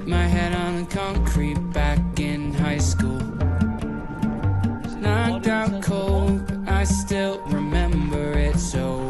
hit my head on the concrete back in high school. Knocked out cold, but I still remember it so